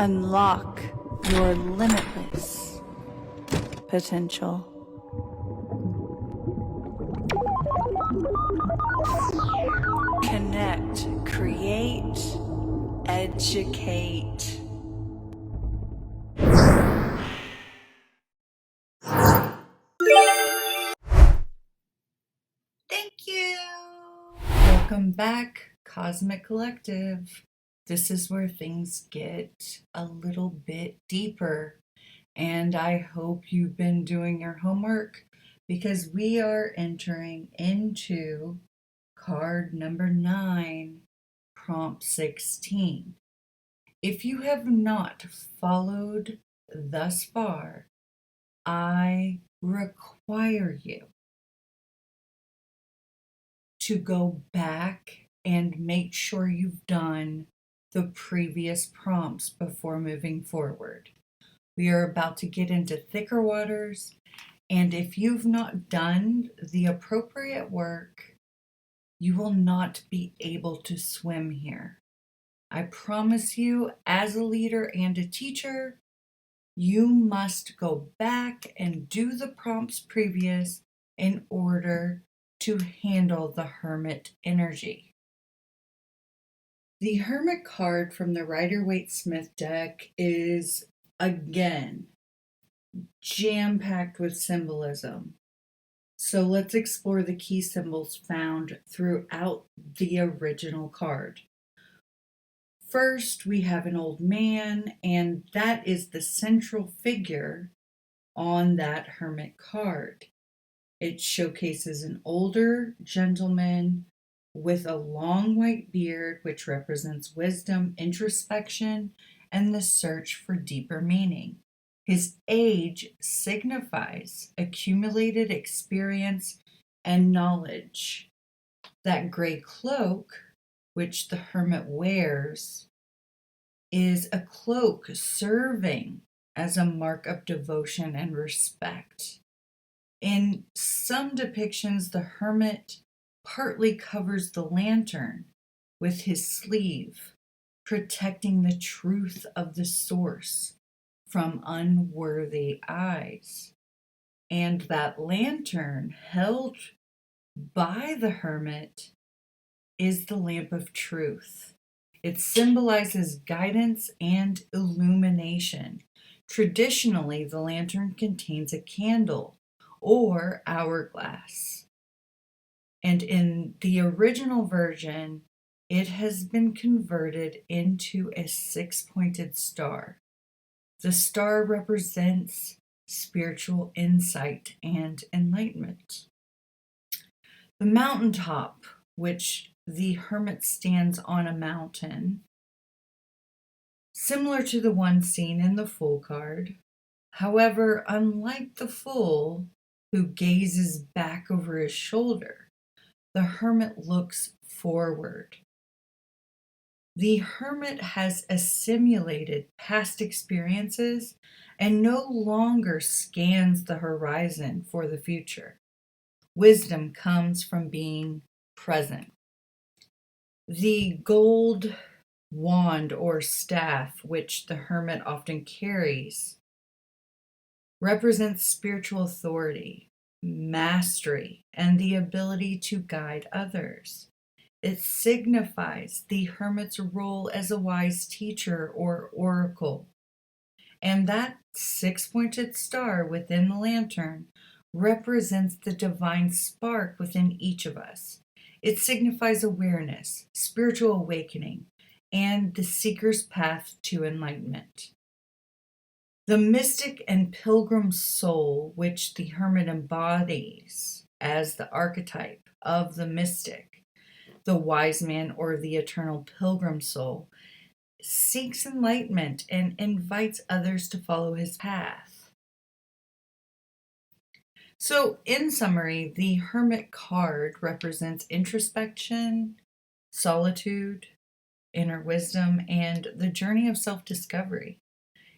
Unlock your limitless potential. Connect, create, educate. Thank you. Welcome back, Cosmic Collective. This is where things get a little bit deeper, and I hope you've been doing your homework because we are entering into card number 9, prompt 16. If you have not followed thus far, I require you to go back and make sure you've done the previous prompts before moving forward. We are about to get into thicker waters, and if you've not done the appropriate work, you will not be able to swim here. I promise you, as a leader and a teacher, you must go back and do the prompts previous in order to handle the Hermit energy. The Hermit card from the Rider-Waite-Smith deck is, again, jam-packed with symbolism. So let's explore the key symbols found throughout the original card. First, we have an old man, and that is the central figure on that Hermit card. It showcases an older gentleman with a long white beard, which represents wisdom, introspection, and the search for deeper meaning. His age signifies accumulated experience and knowledge. That gray cloak, which the hermit wears, is a cloak serving as a mark of devotion and respect. In some depictions, the hermit partly covers the lantern with his sleeve, protecting the truth of the source from unworthy eyes. And that lantern held by the hermit is the lamp of truth. It symbolizes guidance and illumination. Traditionally, the lantern contains a candle or hourglass. And in the original version, it has been converted into a 6-pointed star. The star represents spiritual insight and enlightenment. The mountaintop, which the hermit stands on a mountain, similar to the one seen in the Fool card. However, unlike the Fool, who gazes back over his shoulder, the hermit looks forward. The hermit has assimilated past experiences and no longer scans the horizon for the future. Wisdom comes from being present. The gold wand or staff, which the hermit often carries, represents spiritual authority, mastery, and the ability to guide others. It signifies the hermit's role as a wise teacher or oracle. And that 6-pointed star within the lantern represents the divine spark within each of us. It signifies awareness, spiritual awakening, and the seeker's path to enlightenment. The mystic and pilgrim soul, which the hermit embodies as the archetype of the mystic, the wise man or the eternal pilgrim soul, seeks enlightenment and invites others to follow his path. So, in summary, the Hermit card represents introspection, solitude, inner wisdom, and the journey of self-discovery.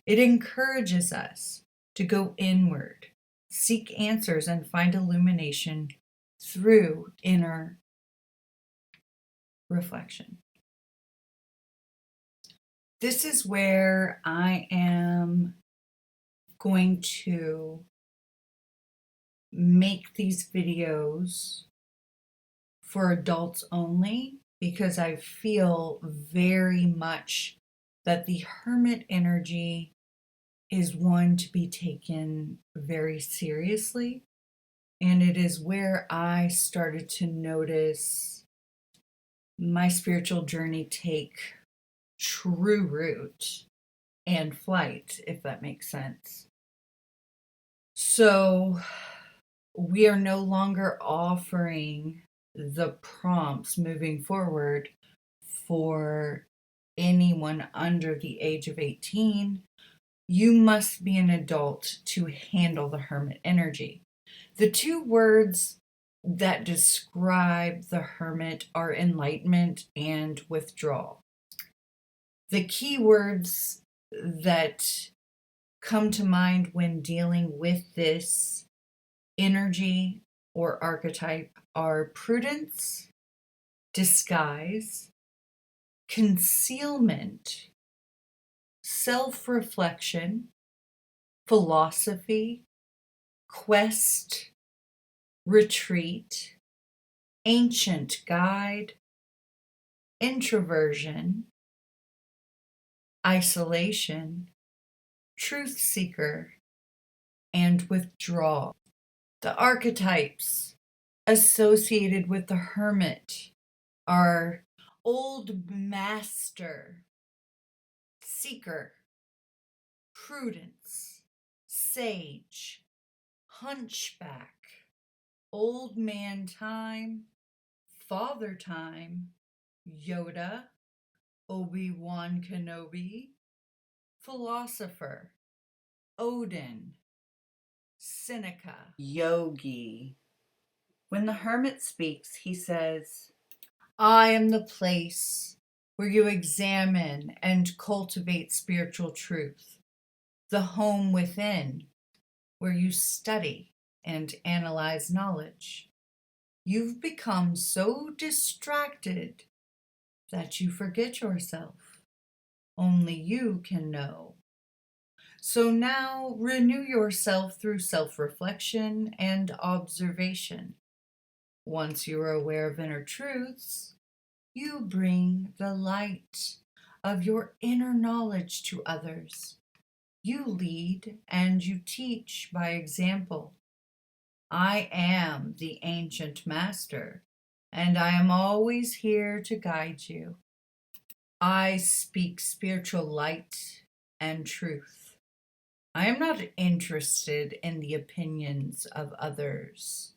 It encourages us to go inward, seek answers, and find illumination through inner reflection. This is where I am going to make these videos for adults only because I feel very much that the hermit energy is one to be taken very seriously. And it is where I started to notice my spiritual journey take true root and flight, if that makes sense. So we are no longer offering the prompts moving forward for anyone under the age of 18. You must be an adult to handle the hermit energy. The two words that describe the hermit are enlightenment and withdrawal. The key words that come to mind when dealing with this energy or archetype are prudence, disguise, concealment, self-reflection, philosophy, quest, retreat, ancient guide, introversion, isolation, truth seeker, and withdrawal. The archetypes associated with the hermit are old master, seeker, prudence, sage, hunchback, old man time, father time, Yoda, Obi-Wan Kenobi, philosopher, Odin, Seneca, yogi. When the hermit speaks, he says, I am the place where you examine and cultivate spiritual truth, the home within where you study and analyze knowledge. You've become so distracted that you forget yourself. Only you can know. So now renew yourself through self-reflection and observation. Once you are aware of inner truths, you bring the light of your inner knowledge to others. You lead and you teach by example. I am the ancient master, and I am always here to guide you. I speak spiritual light and truth. I am not interested in the opinions of others.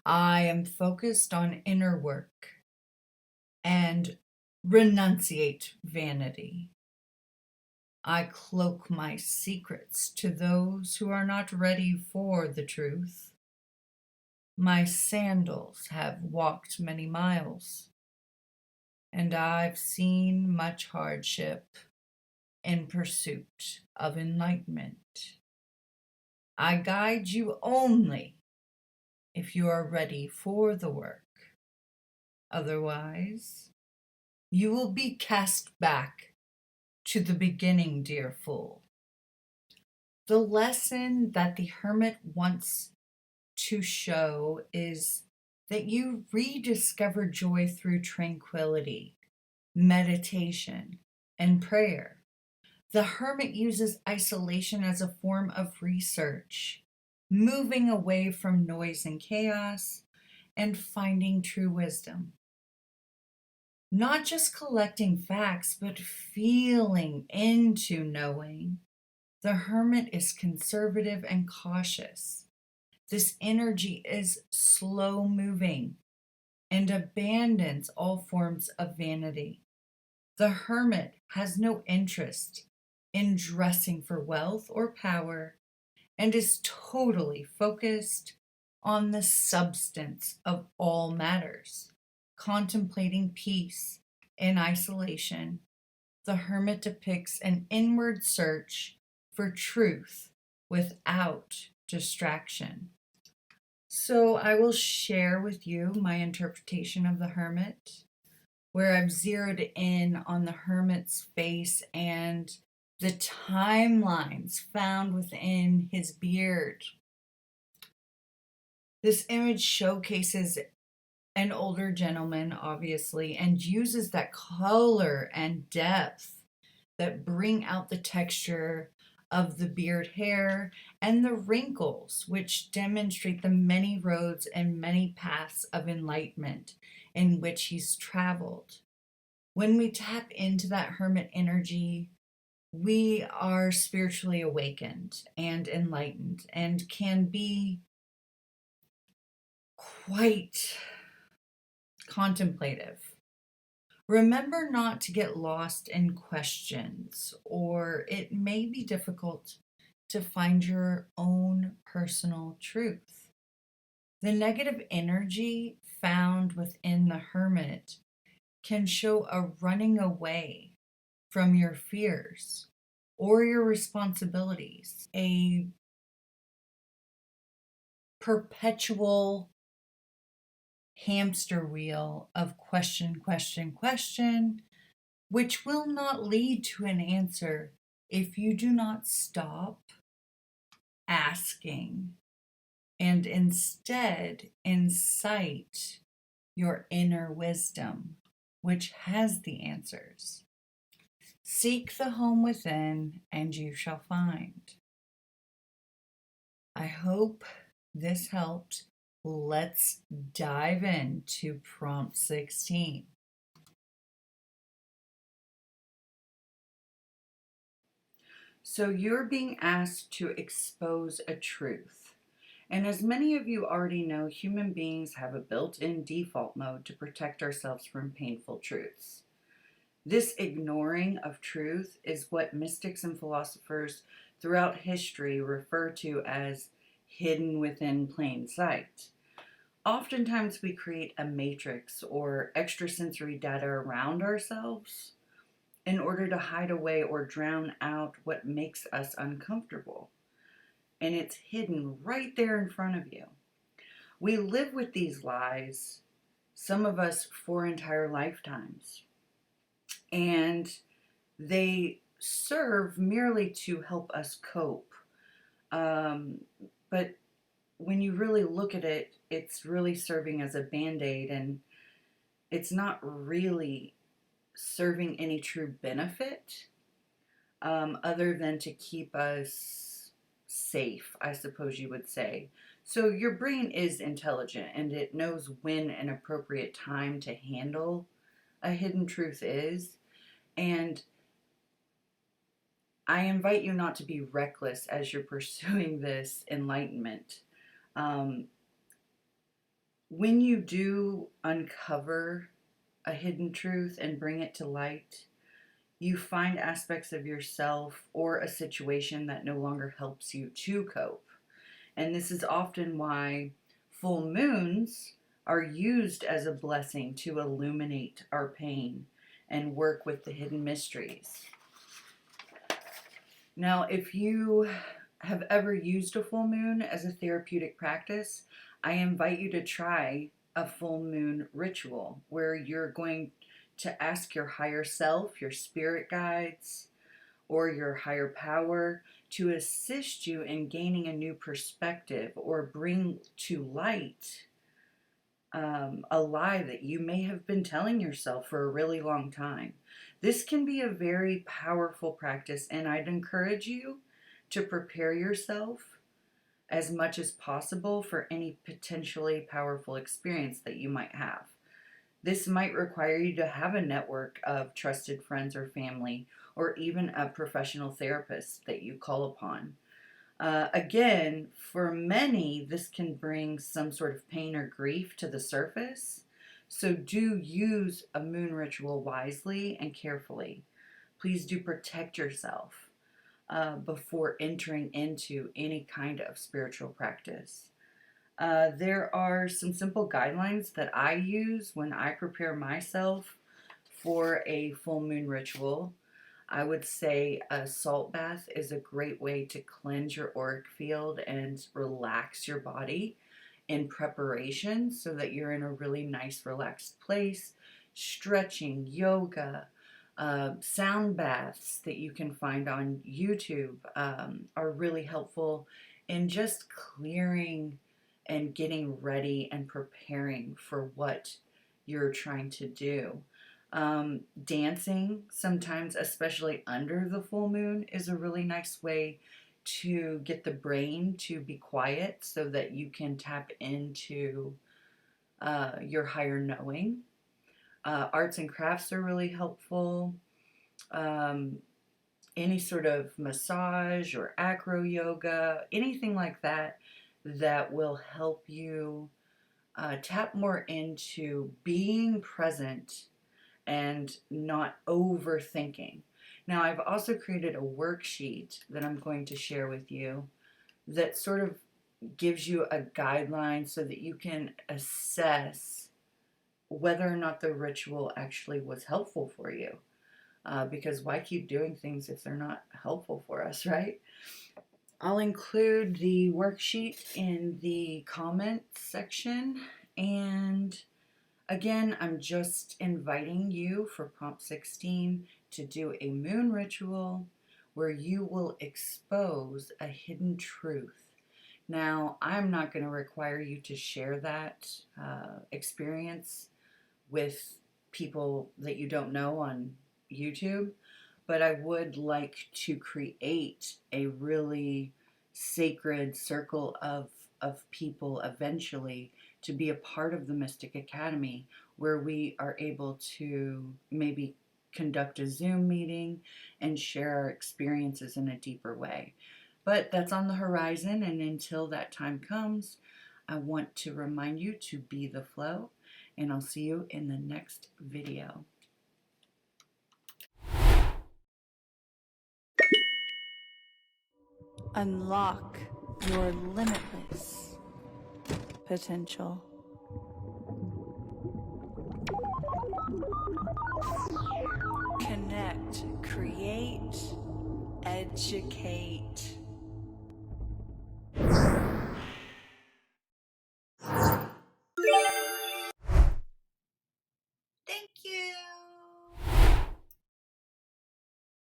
I am focused on inner work and renunciate vanity. I cloak my secrets to those who are not ready for the truth. My sandals have walked many miles, and I've seen much hardship in pursuit of enlightenment. I guide you only if you are ready for the work. Otherwise, you will be cast back to the beginning, dear fool. The lesson that the hermit wants to show is that you rediscover joy through tranquility, meditation, and prayer. The hermit uses isolation as a form of research, moving away from noise and chaos and finding true wisdom. Not just collecting facts, but feeling into knowing. The hermit is conservative and cautious. This energy is slow moving and abandons all forms of vanity. The hermit has no interest in dressing for wealth or power and is totally focused on the substance of all matters, contemplating peace in isolation. The hermit depicts an inward search for truth without distraction. So I will share with you my interpretation of the hermit. where I've zeroed in on the hermit's face and the timelines found within his beard. This image showcases an older gentleman, obviously, and uses that color and depth that bring out the texture of the beard hair and the wrinkles, which demonstrate the many roads and many paths of enlightenment in which he's traveled. When we tap into that hermit energy, we are spiritually awakened and enlightened and can be quite contemplative. Remember not to get lost in questions, or it may be difficult to find your own personal truth. The negative energy found within the hermit can show a running away from your fears or your responsibilities, a perpetual hamster wheel of question, question, question, which will not lead to an answer if you do not stop asking and instead incite your inner wisdom, which has the answers. Seek the home within, and you shall find. I hope this helped. Let's dive into prompt 16. So you're being asked to expose a truth. And as many of you already know, human beings have a built-in default mode to protect ourselves from painful truths. This ignoring of truth is what mystics and philosophers throughout history refer to as hidden within plain sight. Oftentimes we create a matrix or extrasensory data around ourselves in order to hide away or drown out what makes us uncomfortable. And it's hidden right there in front of you. We live with these lies, some of us for entire lifetimes. And they serve merely to help us cope. But when you really look at it, it's really serving as a band-aid, and it's not really serving any true benefit other than to keep us safe, I suppose you would say. So your brain is intelligent, and it knows when an appropriate time to handle a hidden truth is. And I invite you not to be reckless as you're pursuing this enlightenment. When you do uncover a hidden truth and bring it to light, you find aspects of yourself or a situation that no longer helps you to cope. And this is often why full moons are used as a blessing to illuminate our pain and work with the hidden mysteries. Now, if you have ever used a full moon as a therapeutic practice, I invite you to try a full moon ritual where you're going to ask your higher self, your spirit guides, or your higher power to assist you in gaining a new perspective or bring to light a lie that you may have been telling yourself for a really long time. This can be a very powerful practice, and I'd encourage you to prepare yourself as much as possible for any potentially powerful experience that you might have. This might require you to have a network of trusted friends or family, or even a professional therapist that you call upon. Again, for many, this can bring some sort of pain or grief to the surface. So do use a moon ritual wisely and carefully. Please do protect yourself before entering into any kind of spiritual practice. There are some simple guidelines that I use when I prepare myself for a full moon ritual. I would say a salt bath is a great way to cleanse your auric field and relax your body in preparation so that you're in a really nice, relaxed place. stretching, yoga, sound baths that you can find on YouTube are really helpful in just clearing and getting ready and preparing for what you're trying to do. Dancing, sometimes, especially under the full moon, is a really nice way to get the brain to be quiet so that you can tap into your higher knowing. Arts and crafts are really helpful. Any sort of massage or acro yoga, anything like that, that will help you tap more into being present and not overthinking. Now, I've also created a worksheet that I'm going to share with you that sort of gives you a guideline so that you can assess whether or not the ritual actually was helpful for you. Because why keep doing things if they're not helpful for us, right? I'll include the worksheet in the comments section. And again, I'm just inviting you for Prompt 16 to do a moon ritual where you will expose a hidden truth. Now, I'm not going to require you to share that experience with people that you don't know on YouTube, but I would like to create a really sacred circle of people eventually to be a part of the Mystic Academy, where we are able to maybe conduct a Zoom meeting and share our experiences in a deeper way. But that's on the horizon, and until that time comes, I want to remind you to be the flow, and I'll see you in the next video. Unlock your limitless potential. Connect, create, educate.